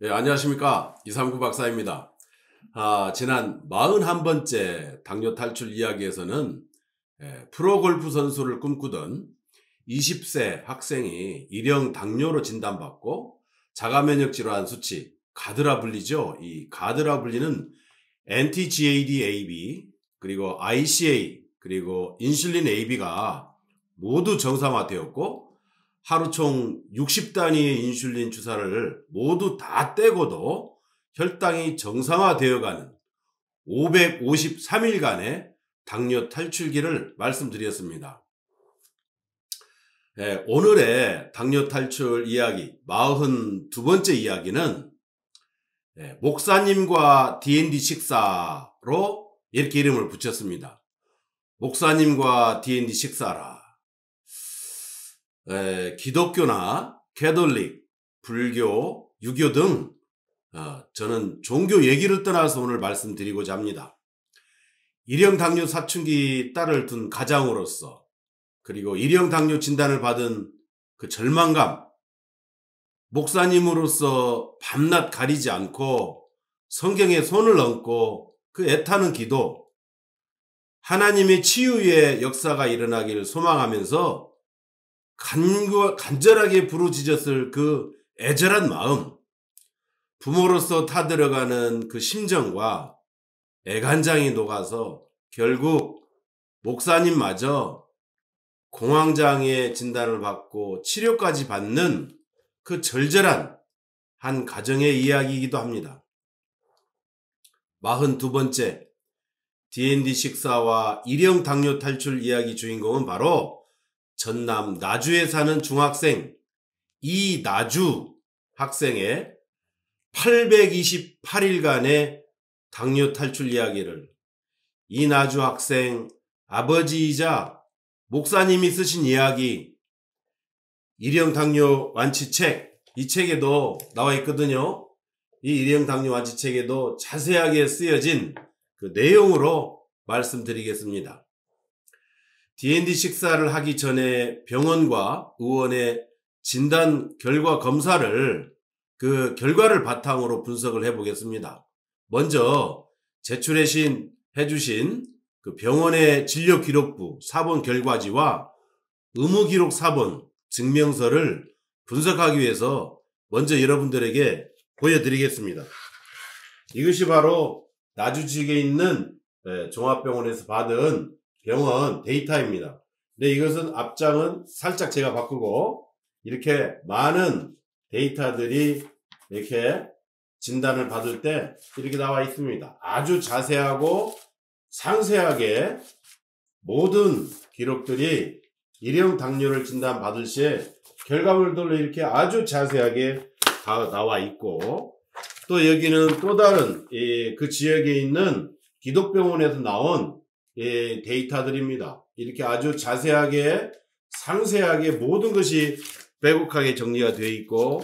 예, 안녕하십니까. 239 박사입니다. 지난 41번째 당뇨 탈출 이야기에서는 프로골프 선수를 꿈꾸던 20세 학생이 일형 당뇨로 진단받고 자가면역 질환 수치, 가드라 불리죠. 이 가드라 불리는 anti-GAD-AB, 그리고 ICA, 그리고 인슐린 AB가 모두 정상화되었고 하루 총 60단위의 인슐린 주사를 모두 다 떼고도 혈당이 정상화되어가는 553일간의 당뇨 탈출기를 말씀드렸습니다. 오늘의 당뇨 탈출 이야기 42번째 이야기는 목사님과 D&D 식사로 이렇게 이름을 붙였습니다. 목사님과 D&D 식사라. 기독교나 캐톨릭, 불교, 유교 등 저는 종교 얘기를 떠나서 오늘 말씀드리고자 합니다. 일형 당뇨 사춘기 딸을 둔 가장으로서, 그리고 일형 당뇨 진단을 받은 그 절망감, 목사님으로서 밤낮 가리지 않고 성경에 손을 얹고 그 애타는 기도, 하나님의 치유의 역사가 일어나기를 소망하면서 간절하게 부르짖었을 그 애절한 마음, 부모로서 타들어가는 그 심정과 애간장이 녹아서 결국 목사님마저 공황장애 진단을 받고 치료까지 받는 그 절절한 한 가정의 이야기이기도 합니다. 42번째 D&D 식사와 일형 당뇨 탈출 이야기 주인공은 바로 전남 나주에 사는 중학생 이나주 학생의 828일간의 당뇨 탈출 이야기를 이나주 학생 아버지이자 목사님이 쓰신 이야기, 일형 당뇨 완치책, 이 책에도 나와 있거든요. 이 일형 당뇨 완치책에도 자세하게 쓰여진 그 내용으로 말씀드리겠습니다. D&D 식사를 하기 전에 병원과 의원의 진단 결과 검사를 그 결과를 바탕으로 분석을 해보겠습니다. 먼저 제출해주신 그 병원의 진료기록부 사본 결과지와 의무기록 사본 증명서를 분석하기 위해서 먼저 여러분들에게 보여드리겠습니다. 이것이 바로 나주지역에 있는 종합병원에서 받은 병원 데이터입니다. 근데 이것은 앞장은 살짝 제가 바꾸고 이렇게 많은 데이터들이 이렇게 진단을 받을 때 이렇게 나와 있습니다. 아주 자세하고 상세하게 모든 기록들이 일형 당뇨를 진단받을 시에 결과물들로 이렇게 아주 자세하게 다 나와 있고, 또 여기는 또 다른 그 지역에 있는 기독병원에서 나온 데이터들입니다. 이렇게 아주 자세하게 상세하게 모든 것이 빼곡하게 정리가 되어 있고,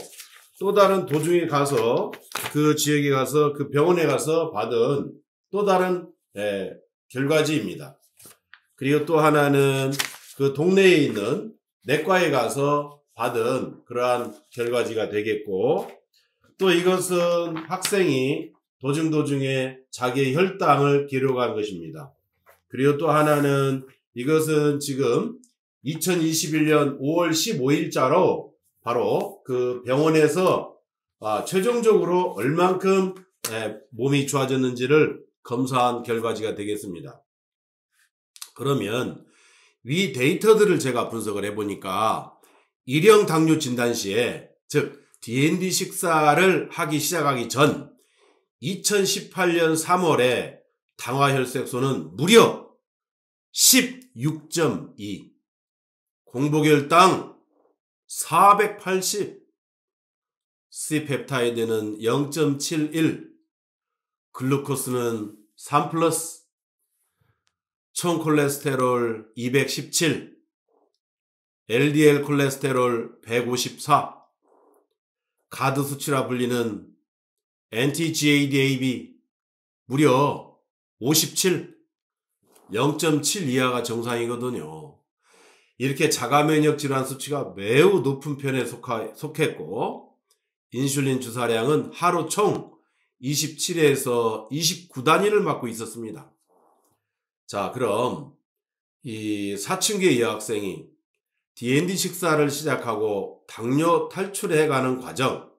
또 다른 도중에 가서 그 지역에 가서 그 병원에 가서 받은 또 다른 결과지입니다. 그리고 또 하나는 그 동네에 있는 내과에 가서 받은 그러한 결과지가 되겠고, 또 이것은 학생이 도중에 자기의 혈당을 기록한 것입니다. 그리고 또 하나는 이것은 지금 2021년 5월 15일자로 바로 그 병원에서 최종적으로 얼만큼 몸이 좋아졌는지를 검사한 결과지가 되겠습니다. 그러면 이 데이터들을 제가 분석을 해보니까 일형 당뇨 진단 시에, 즉 D&D 식사를 하기 시작하기 전 2018년 3월에 당화혈색소는 무려 16.2, 공복혈당 480, C펩타이드는 0.71, 글루코스는 3+, 총 콜레스테롤 217, LDL 콜레스테롤 154, 가드 수치라 불리는 anti-GAD-AB 무려 57, 0.7 이하가 정상이거든요. 이렇게 자가면역 질환 수치가 매우 높은 편에 속했고, 인슐린 주사량은 하루 총 27에서 29단위를 맞고 있었습니다. 자, 그럼 이 사춘기 여학생이 D&D 식사를 시작하고 당뇨 탈출해가는 과정,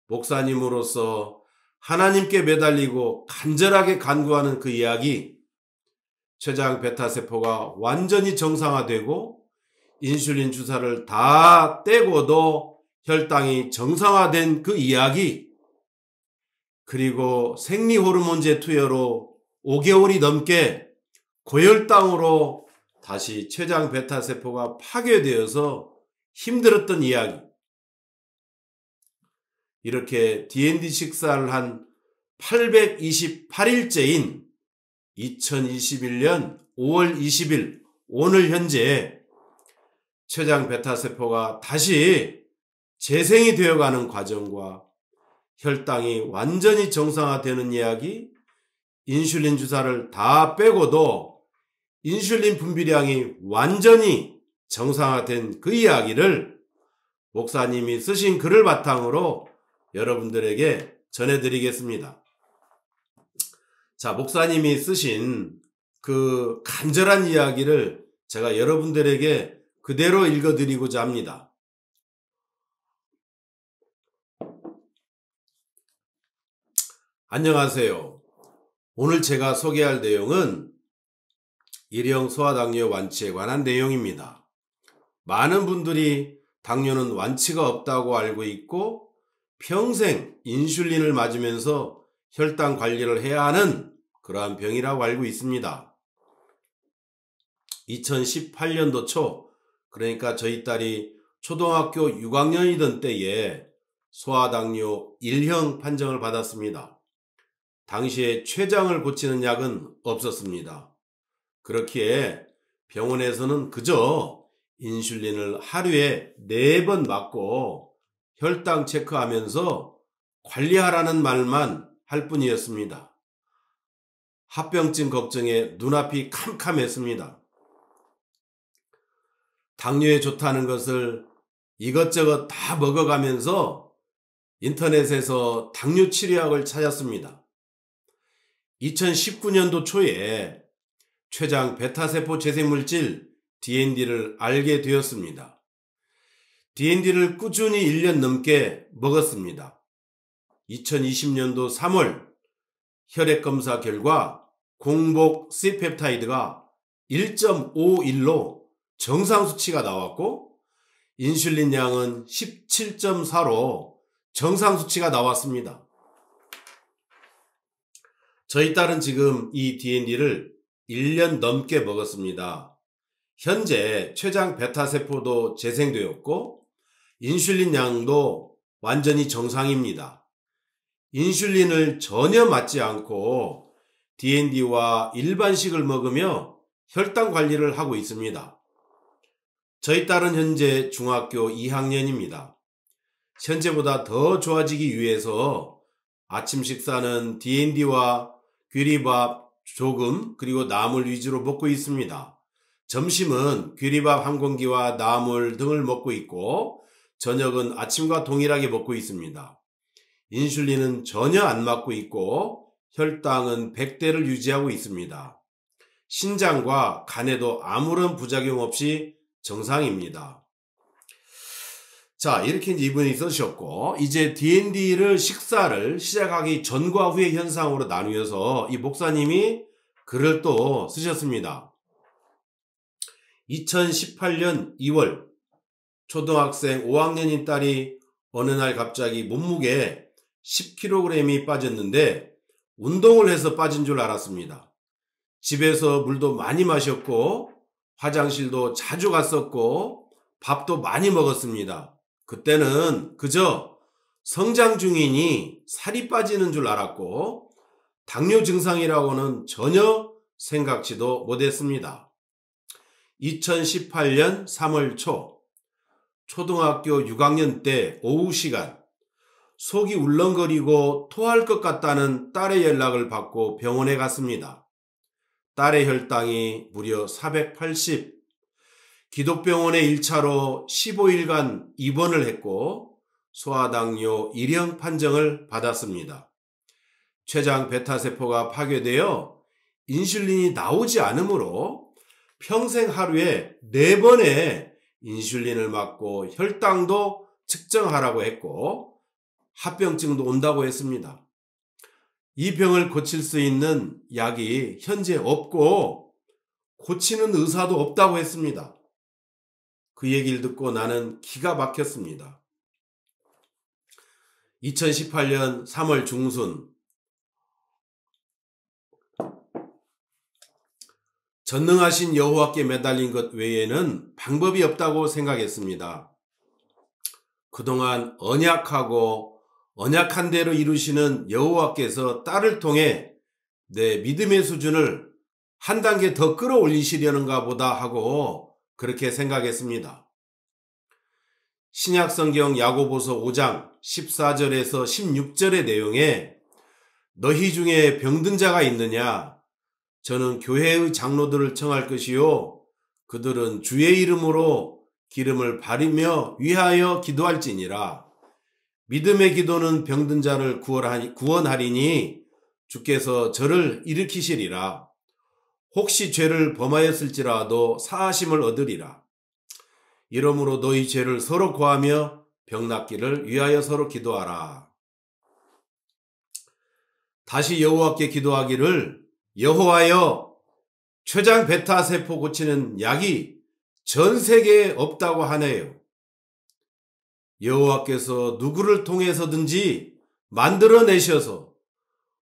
목사님으로서 하나님께 매달리고 간절하게 간구하는 그 이야기, 췌장 베타세포가 완전히 정상화되고 인슐린 주사를 다 떼고도 혈당이 정상화된 그 이야기, 그리고 생리호르몬제 투여로 5개월이 넘게 고혈당으로 다시 췌장 베타세포가 파괴되어서 힘들었던 이야기, 이렇게 D&D 식사를 한 828일째인 2021년 5월 20일 오늘 현재 췌장 베타세포가 다시 재생이 되어가는 과정과 혈당이 완전히 정상화되는 이야기, 인슐린 주사를 다 빼고도 인슐린 분비량이 완전히 정상화된 그 이야기를 목사님이 쓰신 글을 바탕으로 여러분들에게 전해드리겠습니다. 자, 목사님이 쓰신 그 간절한 이야기를 제가 여러분들에게 그대로 읽어드리고자 합니다. 안녕하세요. 오늘 제가 소개할 내용은 일형 소아당뇨 완치에 관한 내용입니다. 많은 분들이 당뇨는 완치가 없다고 알고 있고 평생 인슐린을 맞으면서 혈당 관리를 해야 하는 그러한 병이라고 알고 있습니다. 2018년도 초, 그러니까 저희 딸이 초등학교 6학년이던 때에 소아당뇨 1형 판정을 받았습니다. 당시에 췌장을 고치는 약은 없었습니다. 그렇기에 병원에서는 그저 인슐린을 하루에 4번 맞고 혈당 체크하면서 관리하라는 말만 할 뿐이었습니다. 합병증 걱정에 눈앞이 캄캄했습니다. 당뇨에 좋다는 것을 이것저것 다 먹어가면서 인터넷에서 당뇨 치료약을 찾았습니다. 2019년도 초에 췌장 베타세포 재생물질 D&D를 알게 되었습니다. D&D를 꾸준히 1년 넘게 먹었습니다. 2020년도 3월 혈액검사 결과 공복 C펩타이드가 1.51로 정상 수치가 나왔고 인슐린 양은 17.4로 정상 수치가 나왔습니다. 저희 딸은 지금 이 D&D를 1년 넘게 먹었습니다. 현재 췌장 베타세포도 재생되었고 인슐린 양도 완전히 정상입니다. 인슐린을 전혀 맞지 않고 D&D와 일반식을 먹으며 혈당 관리를 하고 있습니다. 저희 딸은 현재 중학교 2학년입니다. 현재보다 더 좋아지기 위해서 아침 식사는 D&D와 귀리밥 조금 그리고 나물 위주로 먹고 있습니다. 점심은 귀리밥 한 공기와 나물 등을 먹고 있고 저녁은 아침과 동일하게 먹고 있습니다. 인슐린은 전혀 안 맞고 있고 혈당은 100대를 유지하고 있습니다. 신장과 간에도 아무런 부작용 없이 정상입니다. 자, 이렇게 이분이 써주셨고 이제 D&D를 식사를 시작하기 전과 후의 현상으로 나누어서 이 목사님이 글을 또 쓰셨습니다. 2018년 2월 초등학생 5학년인 딸이 어느 날 갑자기 몸무게 10kg이 빠졌는데 운동을 해서 빠진 줄 알았습니다. 집에서 물도 많이 마셨고 화장실도 자주 갔었고 밥도 많이 먹었습니다. 그때는 그저 성장 중이니 살이 빠지는 줄 알았고 당뇨 증상이라고는 전혀 생각지도 못했습니다. 2018년 3월 초 초등학교 6학년 때 오후 시간 속이 울렁거리고 토할 것 같다는 딸의 연락을 받고 병원에 갔습니다. 딸의 혈당이 무려 480, 기독병원에 1차로 15일간 입원을 했고 소아당뇨 1형 판정을 받았습니다. 췌장 베타세포가 파괴되어 인슐린이 나오지 않으므로 평생 하루에 4번의 인슐린을 맞고 혈당도 측정하라고 했고 합병증도 온다고 했습니다. 이 병을 고칠 수 있는 약이 현재 없고 고치는 의사도 없다고 했습니다. 그 얘기를 듣고 나는 기가 막혔습니다. 2018년 3월 중순 전능하신 여호와께 매달린 것 외에는 방법이 없다고 생각했습니다. 그동안 언약한 대로 이루시는 여호와께서 딸을 통해 내 믿음의 수준을 한 단계 더 끌어올리시려는가 보다 하고 그렇게 생각했습니다. 신약성경 야고보서 5장 14절에서 16절의 내용에 너희 중에 병든 자가 있느냐? 저는 교회의 장로들을 청할 것이요 그들은 주의 이름으로 기름을 바르며 위하여 기도할지니라. 믿음의 기도는 병든 자를 구원하리니 주께서 저를 일으키시리라. 혹시 죄를 범하였을지라도 사하심을 얻으리라. 이러므로 너희 죄를 서로 고하며 병 낫기를 위하여 서로 기도하라. 다시 여호와께 기도하기를 여호와여 췌장 베타 세포 고치는 약이 전 세계에 없다고 하네요. 여호와께서 누구를 통해서든지 만들어내셔서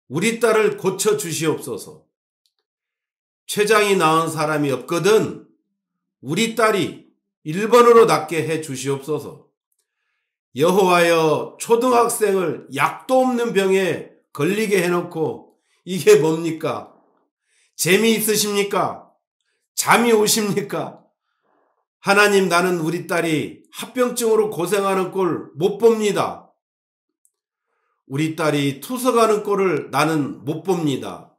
우리 딸을 고쳐주시옵소서. 췌장이 나은 사람이 없거든 우리 딸이 1번으로 낫게 해주시옵소서. 여호와여 초등학생을 약도 없는 병에 걸리게 해놓고 이게 뭡니까? 재미있으십니까? 잠이 오십니까? 하나님 나는 우리 딸이 합병증으로 고생하는 꼴 못 봅니다. 우리 딸이 투석하는 꼴을 나는 못 봅니다.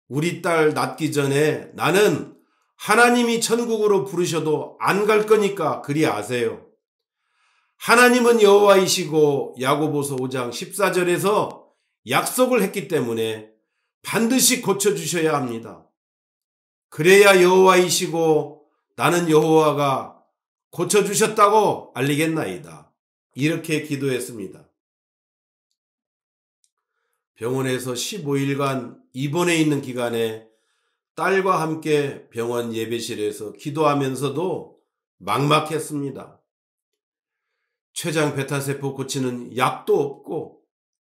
우리 딸 낳기 전에 나는 하나님이 천국으로 부르셔도 안 갈 거니까 그리 아세요. 하나님은 여호와이시고 야고보서 5장 14절에서 약속을 했기 때문에 반드시 고쳐주셔야 합니다. 그래야 여호와이시고 나는 여호와가 고쳐주셨다고 알리겠나이다. 이렇게 기도했습니다. 병원에서 15일간 입원해 있는 기간에 딸과 함께 병원 예배실에서 기도하면서도 막막했습니다. 췌장 베타세포 고치는 약도 없고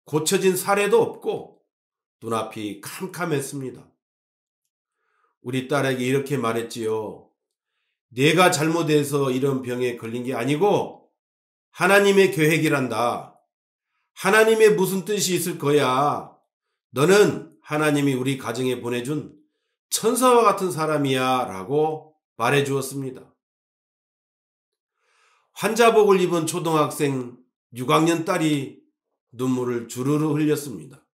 고쳐진 사례도 없고 눈앞이 캄캄했습니다. 우리 딸에게 이렇게 말했지요. 내가 잘못해서 이런 병에 걸린 게 아니고 하나님의 계획이란다. 하나님의 무슨 뜻이 있을 거야. 너는 하나님이 우리 가정에 보내준 천사와 같은 사람이야 라고 말해 주었습니다. 환자복을 입은 초등학생 6학년 딸이 눈물을 주르르 흘렸습니다.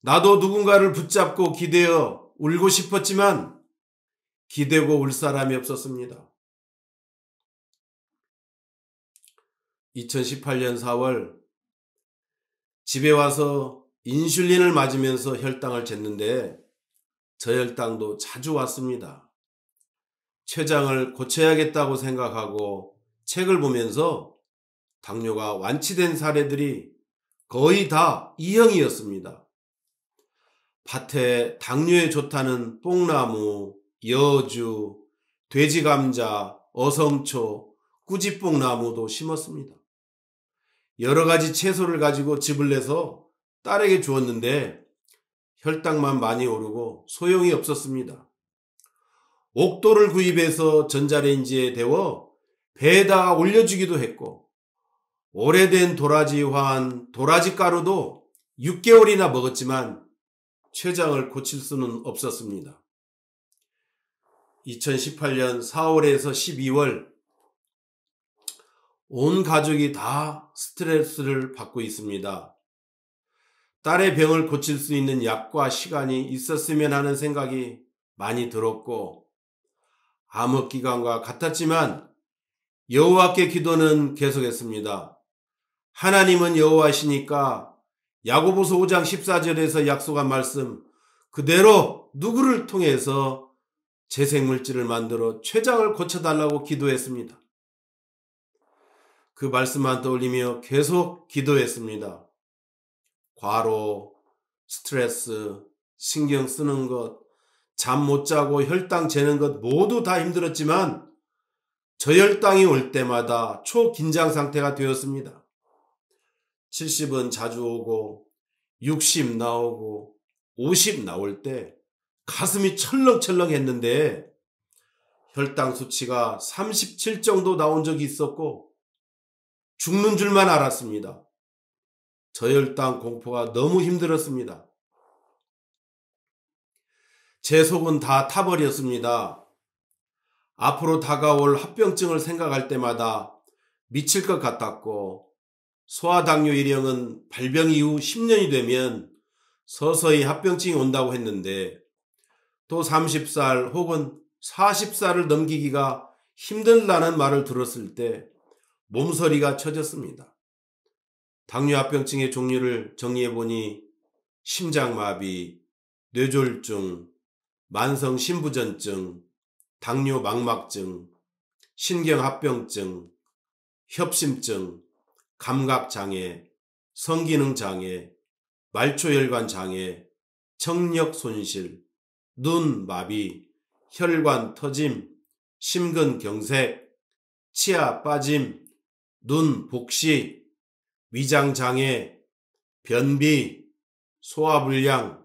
나도 누군가를 붙잡고 기대어 울고 싶었지만 기대고 울 사람이 없었습니다. 2018년 4월 집에 와서 인슐린을 맞으면서 혈당을 쟀는데 저혈당도 자주 왔습니다. 췌장을 고쳐야겠다고 생각하고 책을 보면서 당뇨가 완치된 사례들이 거의 다 2형이었습니다. 밭에 당뇨에 좋다는 뽕나무, 여주, 돼지감자, 어성초, 꾸지뽕나무도 심었습니다. 여러 가지 채소를 가지고 즙을 내서 딸에게 주었는데 혈당만 많이 오르고 소용이 없었습니다. 옥도를 구입해서 전자레인지에 데워 배에다가 올려주기도 했고 오래된 도라지환, 도라지가루도 6개월이나 먹었지만 췌장을 고칠 수는 없었습니다. 2018년 4월에서 12월 온 가족이 다 스트레스를 받고 있습니다. 딸의 병을 고칠 수 있는 약과 시간이 있었으면 하는 생각이 많이 들었고 암흑기간과 같았지만 여호와께 기도는 계속했습니다. 하나님은 여호와시니까 야고보서 5장 14절에서 약속한 말씀 그대로 누구를 통해서 재생물질을 만들어 췌장을 고쳐달라고 기도했습니다. 그 말씀만 떠올리며 계속 기도했습니다. 과로, 스트레스, 신경 쓰는 것, 잠 못 자고 혈당 재는 것 모두 다 힘들었지만 저혈당이 올 때마다 초긴장 상태가 되었습니다. 70은 자주 오고 60 나오고 50 나올 때 가슴이 철렁철렁 했는데 혈당 수치가 37 정도 나온 적이 있었고 죽는 줄만 알았습니다. 저혈당 공포가 너무 힘들었습니다. 제 속은 다 타버렸습니다. 앞으로 다가올 합병증을 생각할 때마다 미칠 것 같았고 소아당뇨 일형은 발병 이후 10년이 되면 서서히 합병증이 온다고 했는데 또 30살 혹은 40살을 넘기기가 힘들다는 말을 들었을 때 몸서리가 쳐졌습니다. 당뇨 합병증의 종류를 정리해보니 심장마비, 뇌졸중, 만성심부전증, 당뇨 망막증, 신경합병증, 협심증, 감각장애, 성기능장애, 말초혈관장애, 청력손실, 눈마비, 혈관 터짐, 심근경색, 치아 빠짐, 눈 복시, 위장장애, 변비, 소화불량,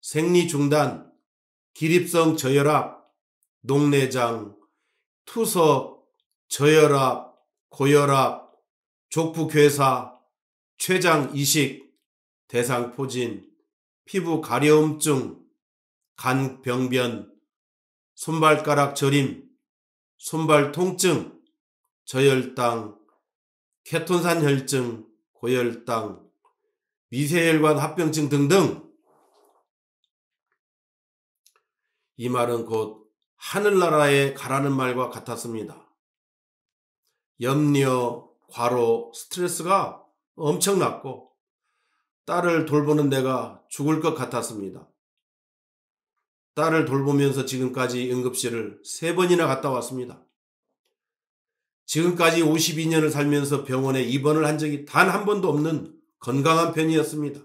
생리중단, 기립성 저혈압, 녹내장, 투석, 저혈압, 고혈압, 족부괴사, 췌장 이식, 대상포진, 피부 가려움증, 간병변, 손발가락 저림, 손발 통증, 저혈당, 케톤산 혈증, 고혈당, 미세혈관 합병증 등등. 이 말은 곧 하늘나라에 가라는 말과 같았습니다. 염려, 과로, 스트레스가 엄청났고 딸을 돌보는 내가 죽을 것 같았습니다. 딸을 돌보면서 지금까지 응급실을 3번이나 갔다 왔습니다. 지금까지 52년을 살면서 병원에 입원을 한 적이 단 한 번도 없는 건강한 편이었습니다.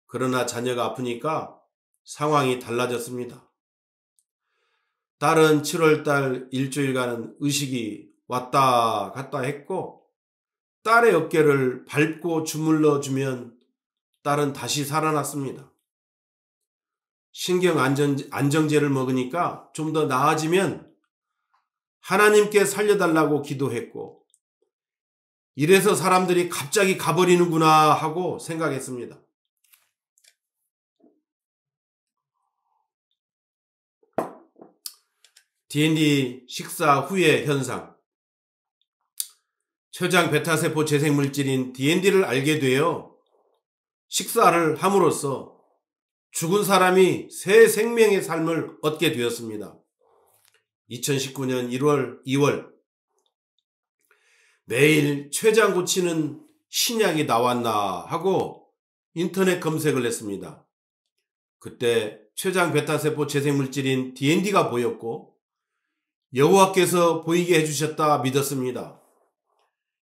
그러나 자녀가 아프니까 상황이 달라졌습니다. 딸은 7월달 일주일간은 의식이 왔다 갔다 했고 딸의 어깨를 밟고 주물러 주면 딸은 다시 살아났습니다. 신경 안정제를 먹으니까 좀 더 나아지면 하나님께 살려달라고 기도했고 이래서 사람들이 갑자기 가버리는구나 하고 생각했습니다. D&D 식사 후의 현상. 췌장 베타세포 재생물질인 D&D를 알게 되어 식사를 함으로써 죽은 사람이 새 생명의 삶을 얻게 되었습니다. 2019년 1월, 2월 매일 췌장 고치는 신약이 나왔나 하고 인터넷 검색을 했습니다. 그때 췌장 베타세포 재생물질인 D&D가 보였고 여호와께서 보이게 해주셨다 믿었습니다.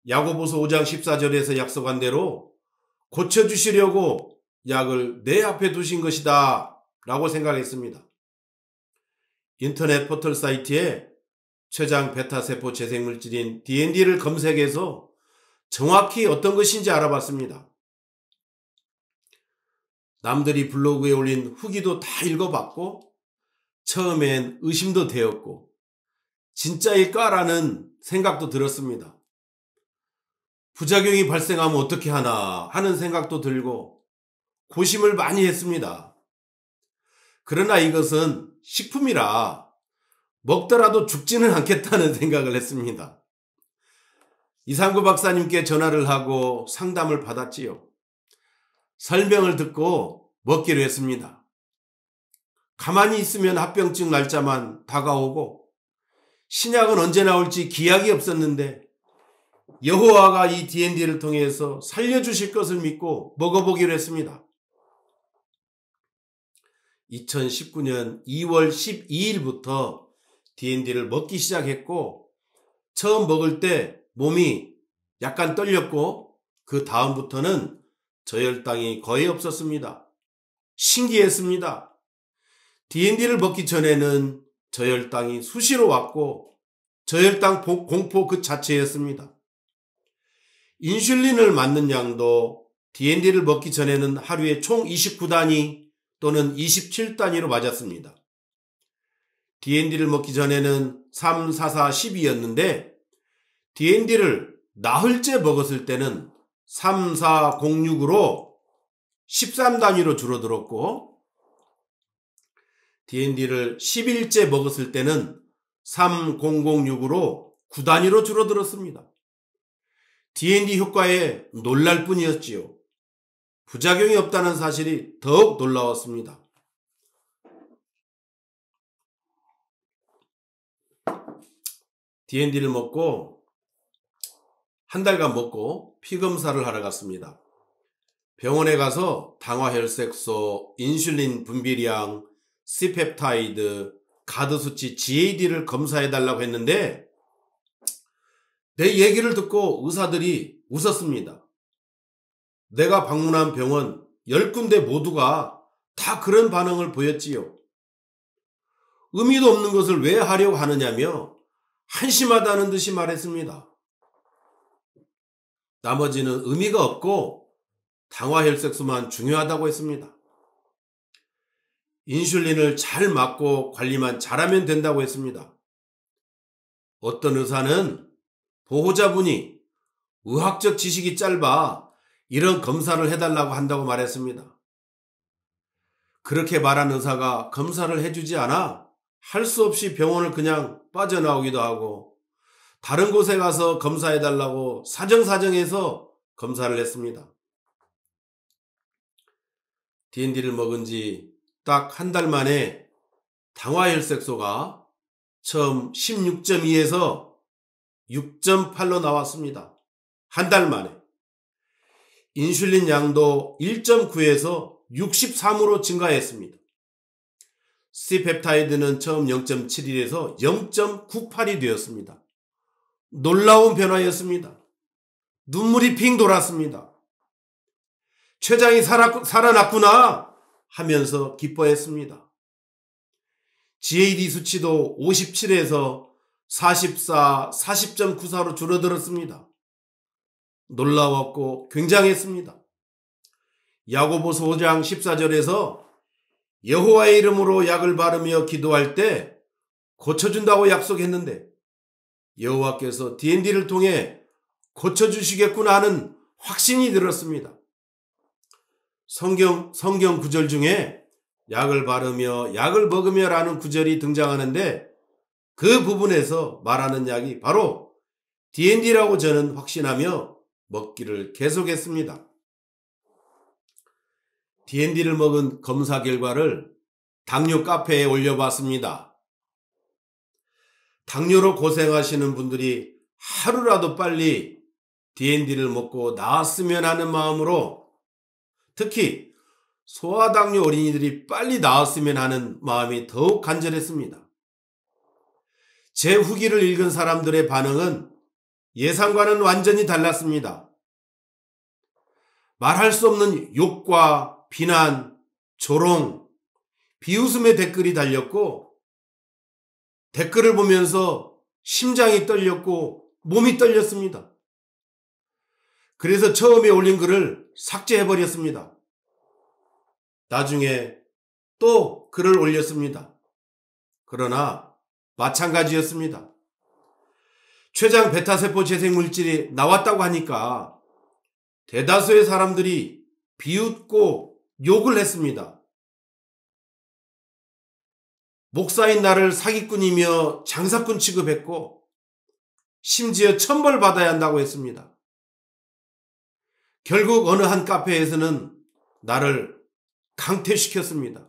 야고보서 5장 14절에서 약속한 대로 고쳐주시려고 약을 내 앞에 두신 것이다 라고 생각했습니다. 인터넷 포털 사이트에 췌장 베타세포 재생물질인 D&D를 검색해서 정확히 어떤 것인지 알아봤습니다. 남들이 블로그에 올린 후기도 다 읽어봤고 처음엔 의심도 되었고 진짜일까라는 생각도 들었습니다. 부작용이 발생하면 어떻게 하나 하는 생각도 들고 고심을 많이 했습니다. 그러나 이것은 식품이라 먹더라도 죽지는 않겠다는 생각을 했습니다. 이상구 박사님께 전화를 하고 상담을 받았지요. 설명을 듣고 먹기로 했습니다. 가만히 있으면 합병증 날짜만 다가오고 신약은 언제 나올지 기약이 없었는데 여호와가 이 D&D를 통해서 살려주실 것을 믿고 먹어보기로 했습니다. 2019년 2월 12일부터 D&D를 먹기 시작했고 처음 먹을 때 몸이 약간 떨렸고 그 다음부터는 저혈당이 거의 없었습니다. 신기했습니다. D&D를 먹기 전에는 저혈당이 수시로 왔고 저혈당 공포 그 자체였습니다. 인슐린을 맞는 양도 D&D를 먹기 전에는 하루에 총 29단위 또는 27단위로 맞았습니다. D&D를 먹기 전에는 3, 4, 4, 12였는데 D&D를 나흘째 먹었을 때는 3, 4, 0, 6으로 13단위로 줄어들었고 D&D를 10일째 먹었을 때는 3, 0, 0, 6으로 9단위로 줄어들었습니다. D&D 효과에 놀랄 뿐이었지요. 부작용이 없다는 사실이 더욱 놀라웠습니다. D&D를 먹고 한 달간 먹고 피검사를 하러 갔습니다. 병원에 가서 당화혈색소, 인슐린 분비량, C펩타이드, 가드 수치 GAD를 검사해달라고 했는데 내 얘기를 듣고 의사들이 웃었습니다. 내가 방문한 병원 10군데 모두가 다 그런 반응을 보였지요. 의미도 없는 것을 왜 하려고 하느냐며 한심하다는 듯이 말했습니다. 나머지는 의미가 없고 당화혈색소만 중요하다고 했습니다. 인슐린을 잘 맞고 관리만 잘하면 된다고 했습니다. 어떤 의사는 보호자분이 의학적 지식이 짧아 이런 검사를 해달라고 한다고 말했습니다. 그렇게 말한 의사가 검사를 해주지 않아 할 수 없이 병원을 그냥 빠져나오기도 하고 다른 곳에 가서 검사해달라고 사정사정해서 검사를 했습니다. D&D를 먹은 지 딱 한 달 만에 당화혈색소가 처음 16.2에서 6.8로 나왔습니다. 한 달 만에. 인슐린 양도 1.9에서 63으로 증가했습니다. C펩타이드는 처음 0.71에서 0.98이 되었습니다. 놀라운 변화였습니다. 눈물이 핑 돌았습니다. 췌장이 살아났구나 하면서 기뻐했습니다. GAD 수치도 57에서 44, 40.94로 줄어들었습니다. 놀라웠고 굉장했습니다. 야고보서 5장 14절에서 여호와의 이름으로 약을 바르며 기도할 때 고쳐준다고 약속했는데 여호와께서 D&D를 통해 고쳐주시겠구나 하는 확신이 들었습니다. 성경 구절 중에 약을 바르며 약을 먹으며 라는 구절이 등장하는데 그 부분에서 말하는 약이 바로 D&D라고 저는 확신하며 먹기를 계속했습니다. D&D를 먹은 검사 결과를 당뇨 카페에 올려봤습니다. 당뇨로 고생하시는 분들이 하루라도 빨리 D&D를 먹고 나았으면 하는 마음으로 특히 소아당뇨 어린이들이 빨리 나았으면 하는 마음이 더욱 간절했습니다. 제 후기를 읽은 사람들의 반응은 예상과는 완전히 달랐습니다. 말할 수 없는 욕과 비난, 조롱, 비웃음의 댓글이 달렸고 댓글을 보면서 심장이 떨렸고 몸이 떨렸습니다. 그래서 처음에 올린 글을 삭제해버렸습니다. 나중에 또 글을 올렸습니다. 그러나 마찬가지였습니다. 췌장 베타세포 재생물질이 나왔다고 하니까 대다수의 사람들이 비웃고 욕을 했습니다. 목사인 나를 사기꾼이며 장사꾼 취급했고 심지어 천벌받아야 한다고 했습니다. 결국 어느 한 카페에서는 나를 강퇴시켰습니다.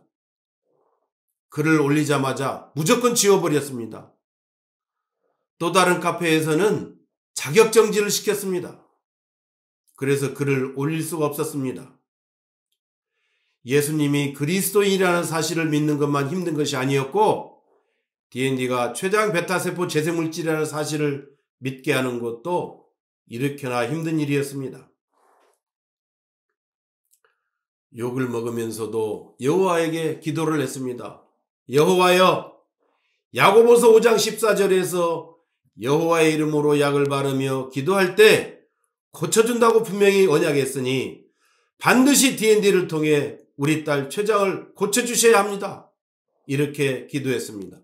글을 올리자마자 무조건 지워버렸습니다. 또 다른 카페에서는 자격정지를 시켰습니다. 그래서 글을 올릴 수가 없었습니다. 예수님이 그리스도인이라는 사실을 믿는 것만 힘든 것이 아니었고 DND가 췌장 베타세포 재생물질이라는 사실을 믿게 하는 것도 이렇게나 힘든 일이었습니다. 욕을 먹으면서도 여호와에게 기도를 했습니다. 여호와여, 야고보서 5장 14절에서 여호와의 이름으로 약을 바르며 기도할 때 고쳐준다고 분명히 언약했으니 반드시 DND를 통해 우리 딸 췌장을 고쳐주셔야 합니다. 이렇게 기도했습니다.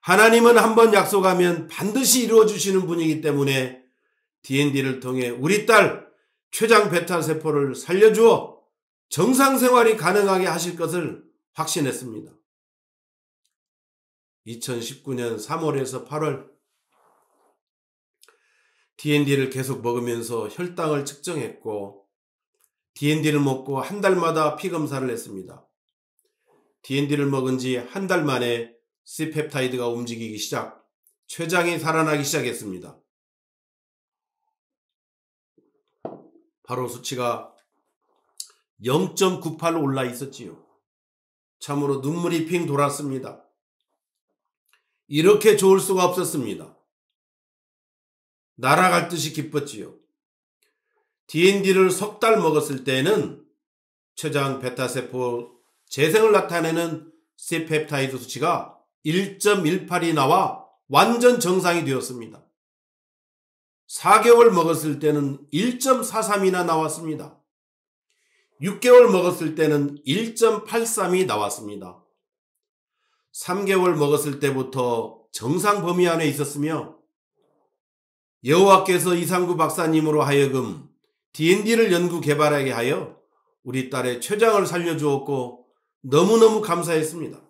하나님은 한번 약속하면 반드시 이루어주시는 분이기 때문에 DND를 통해 우리 딸 췌장 베타세포를 살려주어 정상생활이 가능하게 하실 것을 확신했습니다. 2019년 3월에서 8월 DND를 계속 먹으면서 혈당을 측정했고 DND를 먹고 한 달마다 피검사를 했습니다. DND를 먹은 지 한 달 만에 C펩타이드가 움직이기 시작, 췌장이 살아나기 시작했습니다. 바로 수치가 0.98로 올라 있었지요. 참으로 눈물이 핑 돌았습니다. 이렇게 좋을 수가 없었습니다. 날아갈 듯이 기뻤지요. DND를 석 달 먹었을 때는 췌장 베타세포 재생을 나타내는 C펩타이드 수치가 1.18이 나와 완전 정상이 되었습니다. 4개월 먹었을 때는 1.43이나 나왔습니다. 6개월 먹었을 때는 1.83이 나왔습니다. 3개월 먹었을 때부터 정상 범위 안에 있었으며 여호와께서 이상구 박사님으로 하여금 DND를 연구 개발하게 하여 우리 딸의 췌장을 살려주었고 너무너무 감사했습니다.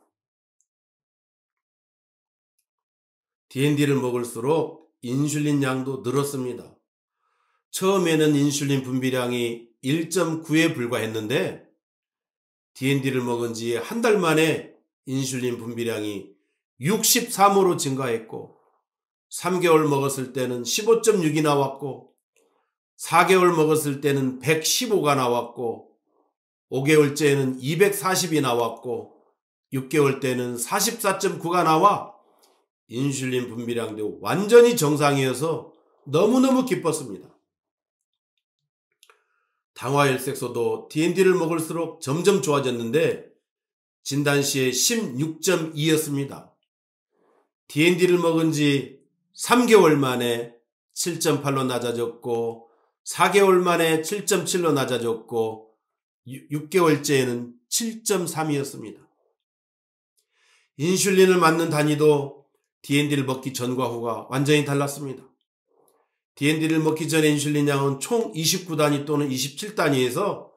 DND를 먹을수록 인슐린 양도 늘었습니다. 처음에는 인슐린 분비량이 1.9에 불과했는데 DND를 먹은 지 한 달 만에 인슐린 분비량이 63호로 증가했고 3개월 먹었을 때는 15.6이 나왔고 4개월 먹었을 때는 115가 나왔고 5개월째에는 240이 나왔고 6개월 때는 44.9가 나와 인슐린 분비량도 완전히 정상이어서 너무너무 기뻤습니다. 당화혈색소도 DND를 먹을수록 점점 좋아졌는데 진단시에 16.2였습니다. DND를 먹은 지 3개월 만에 7.8로 낮아졌고 4개월 만에 7.7로 낮아졌고 6개월째에는 7.3이었습니다. 인슐린을 맞는 단위도 DND를 먹기 전과 후가 완전히 달랐습니다. DND를 먹기 전에 인슐린 양은 총 29단위 또는 27단위에서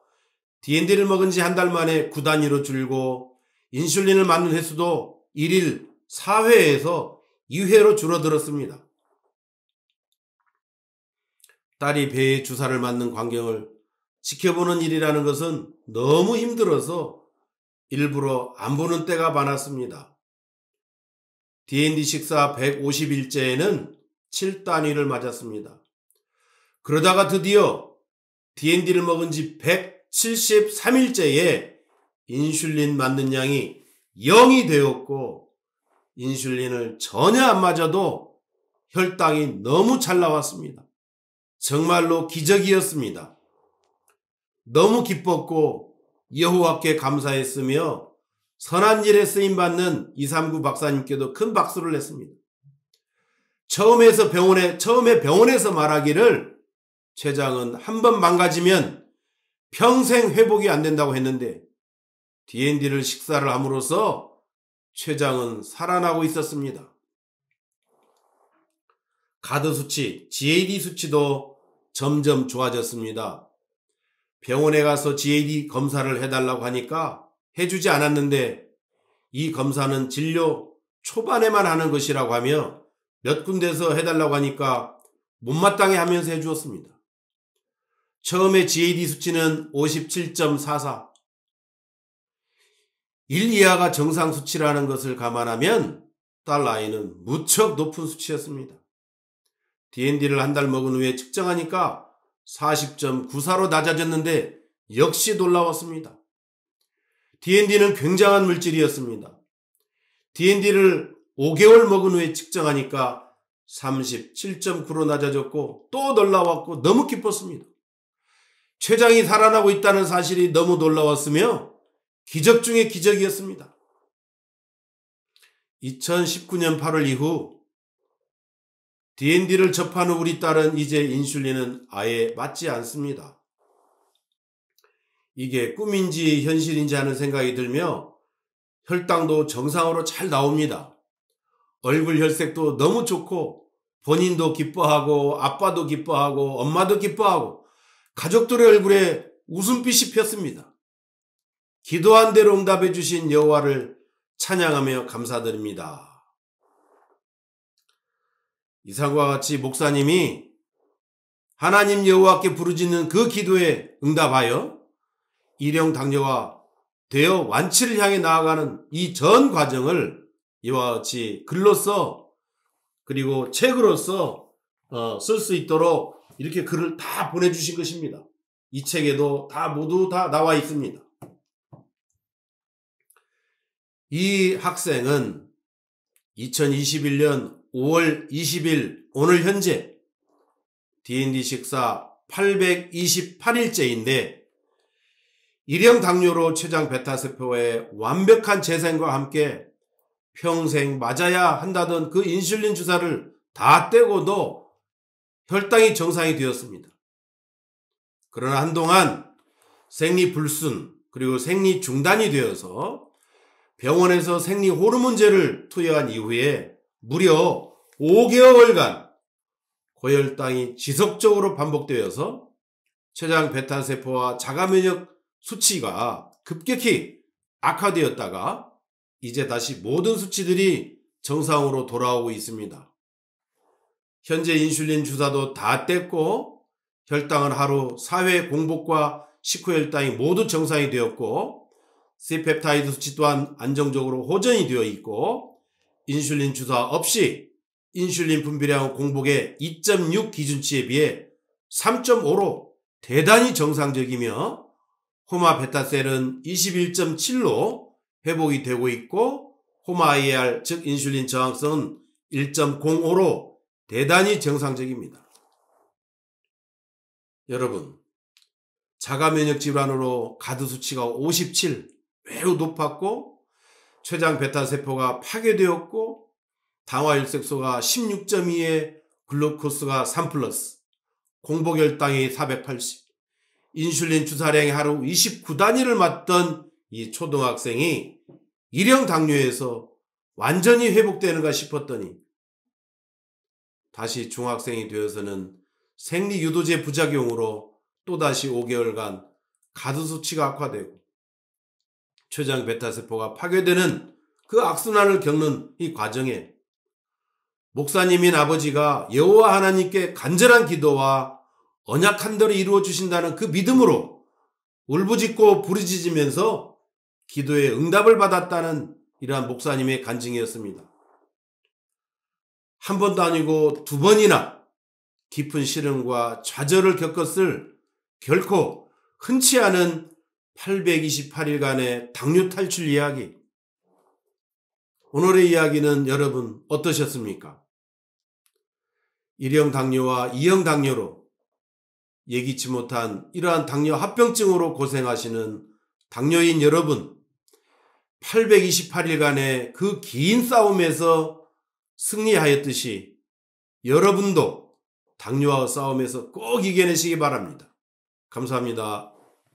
DND를 먹은 지 한 달 만에 9단위로 줄고 인슐린을 맞는 횟수도 1일 4회에서 2회로 줄어들었습니다. 딸이 배에 주사를 맞는 광경을 지켜보는 일이라는 것은 너무 힘들어서 일부러 안 보는 때가 많았습니다. DND 식사 150일째에는 7단위를 맞았습니다. 그러다가 드디어 DND를 먹은 지 173일째에 인슐린 맞는 양이 0이 되었고 인슐린을 전혀 안 맞아도 혈당이 너무 잘 나왔습니다. 정말로 기적이었습니다. 너무 기뻤고 여호와께 감사했으며 선한 일에 쓰임받는 이삼구 박사님께도 큰 박수를 냈습니다. 처음에 병원에서 말하기를 췌장은 한 번 망가지면 평생 회복이 안 된다고 했는데 DND를 식사를 함으로써 췌장은 살아나고 있었습니다. 가드 수치, GAD 수치도 점점 좋아졌습니다. 병원에 가서 GAD 검사를 해달라고 하니까 해주지 않았는데 이 검사는 진료 초반에만 하는 것이라고 하며 몇 군데서 해달라고 하니까 못마땅해 하면서 해주었습니다. 처음에 GAD 수치는 57.44. 1 이하가 정상 수치라는 것을 감안하면 딸 아이는 무척 높은 수치였습니다. DND를 한 달 먹은 후에 측정하니까 40.94로 낮아졌는데 역시 놀라웠습니다. DND는 굉장한 물질이었습니다. DND를 5개월 먹은 후에 측정하니까 37.9로 낮아졌고 또 놀라웠고 너무 기뻤습니다. 췌장이 살아나고 있다는 사실이 너무 놀라웠으며 기적 중의 기적이었습니다. 2019년 8월 이후 DND를 접한 후 우리 딸은 이제 인슐린은 아예 맞지 않습니다. 이게 꿈인지 현실인지 하는 생각이 들며 혈당도 정상으로 잘 나옵니다. 얼굴 혈색도 너무 좋고 본인도 기뻐하고 아빠도 기뻐하고 엄마도 기뻐하고 가족들의 얼굴에 웃음빛이 폈습니다. 기도한 대로 응답해 주신 여호와를 찬양하며 감사드립니다. 이상과 같이 목사님이 하나님 여호와께 부르짖는 그 기도에 응답하여 일형 당뇨가 되어 완치를 향해 나아가는 이 전 과정을 이와 같이 글로써 그리고 책으로써 쓸 수 있도록 이렇게 글을 다 보내주신 것입니다. 이 책에도 모두 다 나와 있습니다. 이 학생은 2021년 5월 20일 오늘 현재 DND 식사 828일째인데 일형 당뇨로 췌장 베타세포의 완벽한 재생과 함께 평생 맞아야 한다던 그 인슐린 주사를 다 떼고도 혈당이 정상이 되었습니다. 그러나 한동안 생리 불순 그리고 생리 중단이 되어서 병원에서 생리 호르몬제를 투여한 이후에 무려 5개월간 고혈당이 지속적으로 반복되어서 췌장 베타세포와 자가면역 수치가 급격히 악화되었다가 이제 다시 모든 수치들이 정상으로 돌아오고 있습니다. 현재 인슐린 주사도 다 뗐고 혈당은 하루 4회 공복과 식후 혈당이 모두 정상이 되었고 C펩타이드 수치 또한 안정적으로 호전이 되어 있고 인슐린 주사 없이 인슐린 분비량 공복의 2.6 기준치에 비해 3.5로 대단히 정상적이며 호마 베타셀은 21.7로 회복이 되고 있고 호마 IR 즉 인슐린 저항성은 1.05로 대단히 정상적입니다. 여러분, 자가면역 질환으로 가드 수치가 57 매우 높았고 췌장 베타세포가 파괴되었고 당화혈색소가 16.2에 글루코스가 3+, 공복혈당이 480, 인슐린 주사량이 하루 29단위를 맞던 이 초등학생이 일형 당뇨에서 완전히 회복되는가 싶었더니 다시 중학생이 되어서는 생리유도제 부작용으로 또다시 5개월간 가드 수치가 악화되고 췌장 베타세포가 파괴되는 그 악순환을 겪는 이 과정에 목사님인 아버지가 여호와 하나님께 간절한 기도와 언약한 대로 이루어 주신다는 그 믿음으로 울부짖고 부르짖으면서 기도에 응답을 받았다는 이러한 목사님의 간증이었습니다. 한 번도 아니고 두 번이나 깊은 시름과 좌절을 겪었을 결코 흔치 않은 828일간의 당뇨 탈출 이야기. 오늘의 이야기는 여러분 어떠셨습니까? 1형 당뇨와 2형 당뇨로 예기치 못한 이러한 당뇨 합병증으로 고생하시는 당뇨인 여러분, 828일간의 그 긴 싸움에서 승리하였듯이 여러분도 당뇨와 싸움에서 꼭 이겨내시기 바랍니다. 감사합니다.